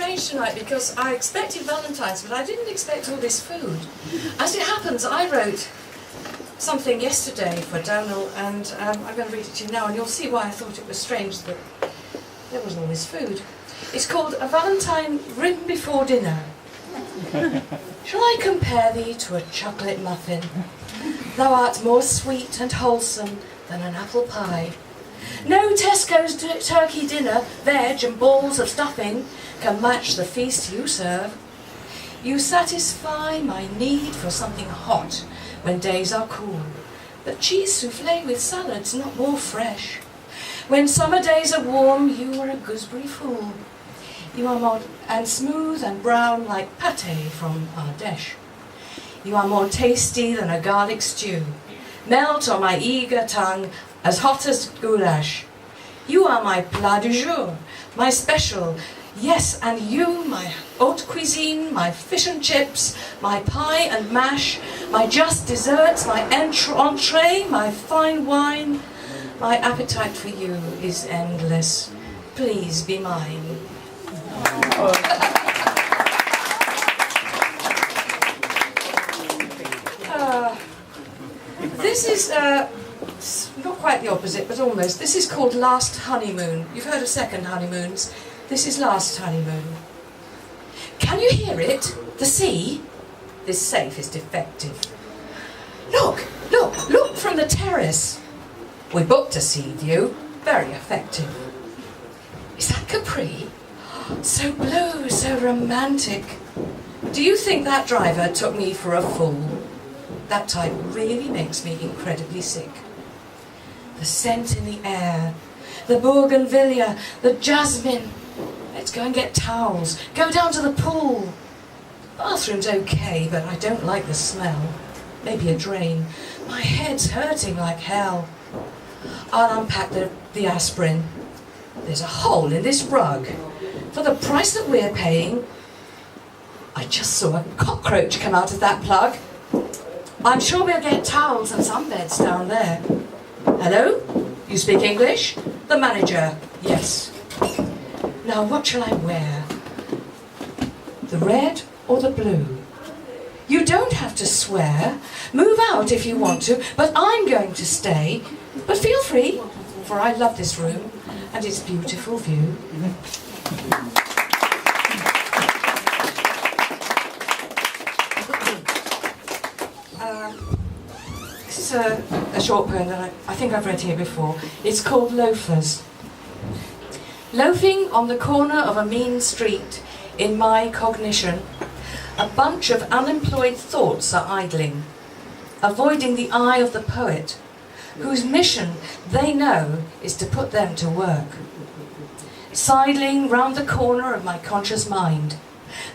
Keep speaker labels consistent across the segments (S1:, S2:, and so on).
S1: strange tonight because I expected Valentine's, but I didn't expect all this food. As it happens, I wrote something yesterday for Donal, and I'm going to read it to you now, and you'll see why I thought it was strange that there was all this food. It's called A Valentine Written Before Dinner. Shall I compare thee to a chocolate muffin? Thou art more sweet and wholesome than an apple pie. No Tesco's turkey dinner, veg and balls of stuffing can match the feast you serve. You satisfy my need for something hot when days are cool, but cheese soufflé with salad's not more fresh. When summer days are warm, you are a gooseberry fool. You are more and smooth and brown like pâté from Ardèche. You are more tasty than a garlic stew. Melt on my eager tongue as hot as goulash. You are my plat du jour, my special. Yes, and you, my haute cuisine, my fish and chips, my pie and mash, my just desserts, my entree, my fine wine. My appetite for you is endless. Please be mine. This is not quite the opposite, but almost. This is called Last Honeymoon. You've heard of second honeymoons. This is Last Honeymoon. Can you hear it? The sea? This safe is defective. Look, look, look from the terrace. We booked a sea view. Very effective. Is that Capri? So blue, so romantic. Do you think that driver took me for a fool? That type really makes me incredibly sick. The scent in the air, the bougainvillea, the jasmine. Let's go and get towels. Go down to the pool. Bathroom's okay, but I don't like the smell. Maybe a drain. My head's hurting like hell. I'll unpack the aspirin. There's a hole in this rug. For the price that we're paying, I just saw a cockroach come out of that plug. I'm sure we'll get towels and sunbeds down there. Hello? You speak English? The manager. Yes. Now what shall I wear? The red or the blue? You don't have to swear. Move out if you want to, but I'm going to stay. But feel free, for I love this room and its beautiful view. This is a short poem that I think I've read here before. It's called Loafers. Loafing on the corner of a mean street, in my cognition, a bunch of unemployed thoughts are idling, avoiding the eye of the poet, whose mission they know is to put them to work. Sidling round the corner of my conscious mind,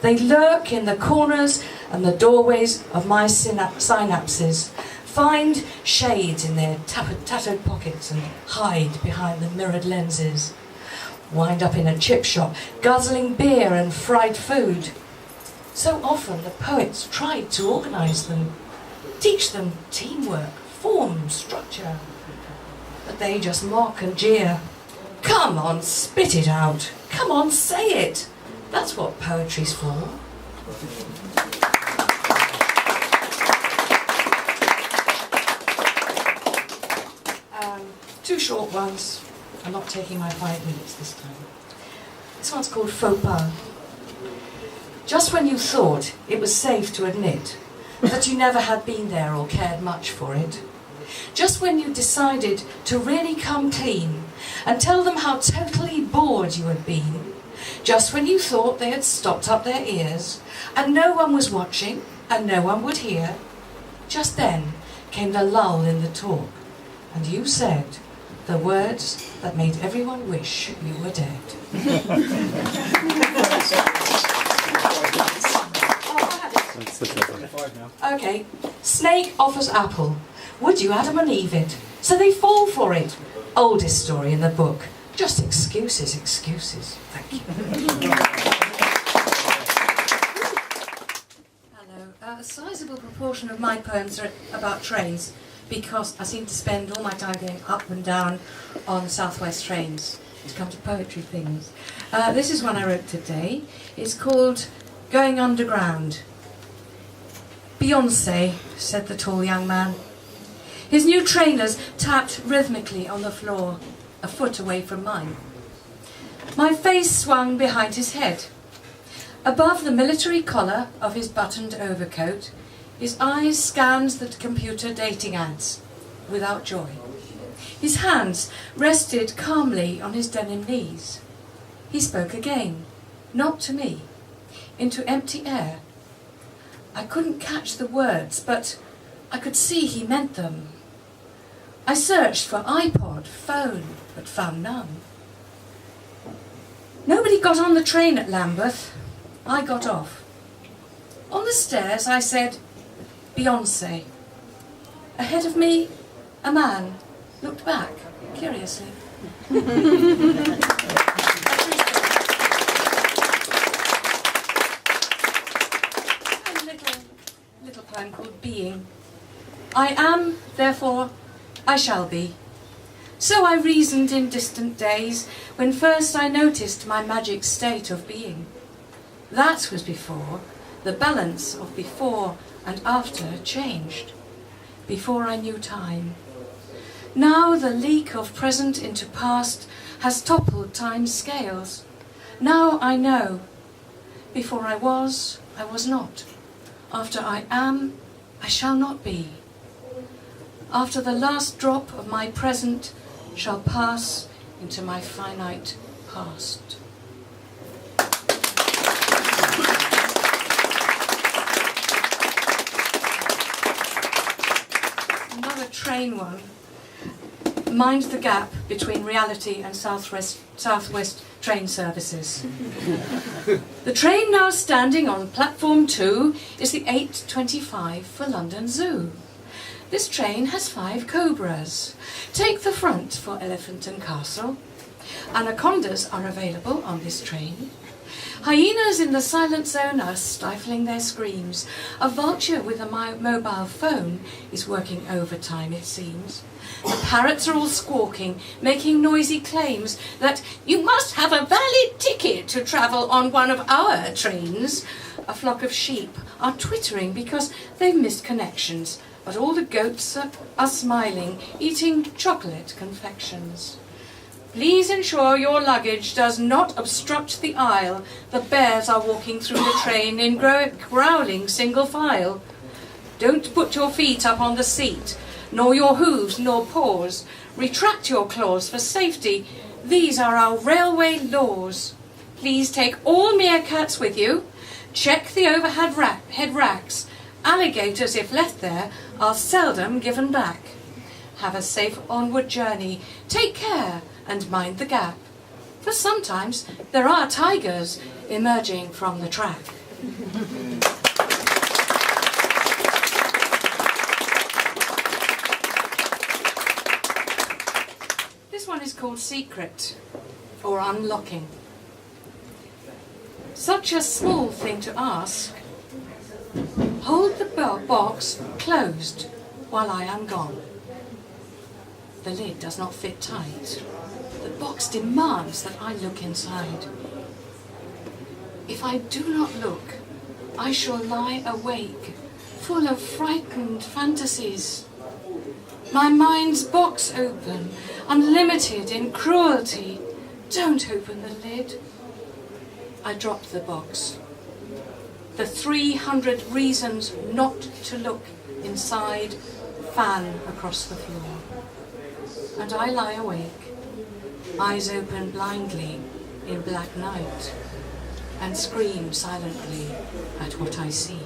S1: they lurk in the corners and the doorways of my synapses, find shades in their tattered pockets and hide behind the mirrored lenses. Wind up in a chip shop, guzzling beer and fried food. So often the poets tried to organise them, teach them teamwork, form, structure. But they just mock and jeer. Come on, spit it out. Come on, say it. That's what poetry's for. Two short ones. I'm not taking my 5 minutes this time. This one's called Faux Pas. Just when you thought it was safe to admit that you never had been there or cared much for it, just when you decided to really come clean and tell them how totally bored you had been, just when you thought they had stopped up their ears and no one was watching and no one would hear, just then came the lull in the talk, and you said the words that made everyone wish you were dead. Okay, snake offers apple. Would you Adam and Eve it? So they fall for it. Oldest story in the book. Just excuses, excuses. Thank you. Hello. A sizable proportion of my poems are about trains because I seem to spend all my time going up and down on South West trains. to come to poetry things. This is one I wrote today. It's called Going Underground. Beyoncé, said the tall young man. His new trainers tapped rhythmically on the floor, a foot away from mine. My face swung behind his head. Above the military collar of his buttoned overcoat, his eyes scanned the computer dating ads without joy. His hands rested calmly on his denim knees. He spoke again, not to me, into empty air. I couldn't catch the words, but I could see he meant them. I searched for iPod, phone, but found none. Nobody got on the train at Lambeth. I got off. On the stairs I said, Beyoncé. Ahead of me, a man looked back, curiously. A little poem called Being. I am, therefore, I shall be. So I reasoned in distant days, when first I noticed my magic state of being. That was before the balance of before and after changed, before I knew time. Now the leak of present into past has toppled time's scales. Now I know. Before I was not. After I am, I shall not be. After the last drop of my present shall pass into my finite past. Another train one. Mind the gap between reality and southwest train services. The train now standing on platform 2 is the 8:25 for London Zoo. This train has 5 cobras. Take the front for Elephant and Castle. Anacondas are available on this train. Hyenas in the silent zone are stifling their screams. A vulture with a mobile phone is working overtime, it seems. The parrots are all squawking, making noisy claims that you must have a valid ticket to travel on one of our trains. A flock of sheep are twittering because they've missed connections, but all the goats are smiling, eating chocolate confections. Please ensure your luggage does not obstruct the aisle. The bears are walking through the train in growling single file. Don't put your feet up on the seat, nor your hooves nor paws. Retract your claws for safety. These are our railway laws. Please take all meerkats with you. Check the overhead head racks. Alligators, if left there, are seldom given back. Have a safe onward journey. Take care and mind the gap, for sometimes there are tigers emerging from the track. This one is called Secret, or Unlocking. Such a small thing to ask. Hold the box closed while I am gone. The lid does not fit tight. The box demands that I look inside. If I do not look, I shall lie awake, full of frightened fantasies. My mind's box open, unlimited in cruelty. Don't open the lid. I dropped the box. The 300 reasons not to look inside fan across the floor. And I lie awake, eyes open blindly in black night, and scream silently at what I see.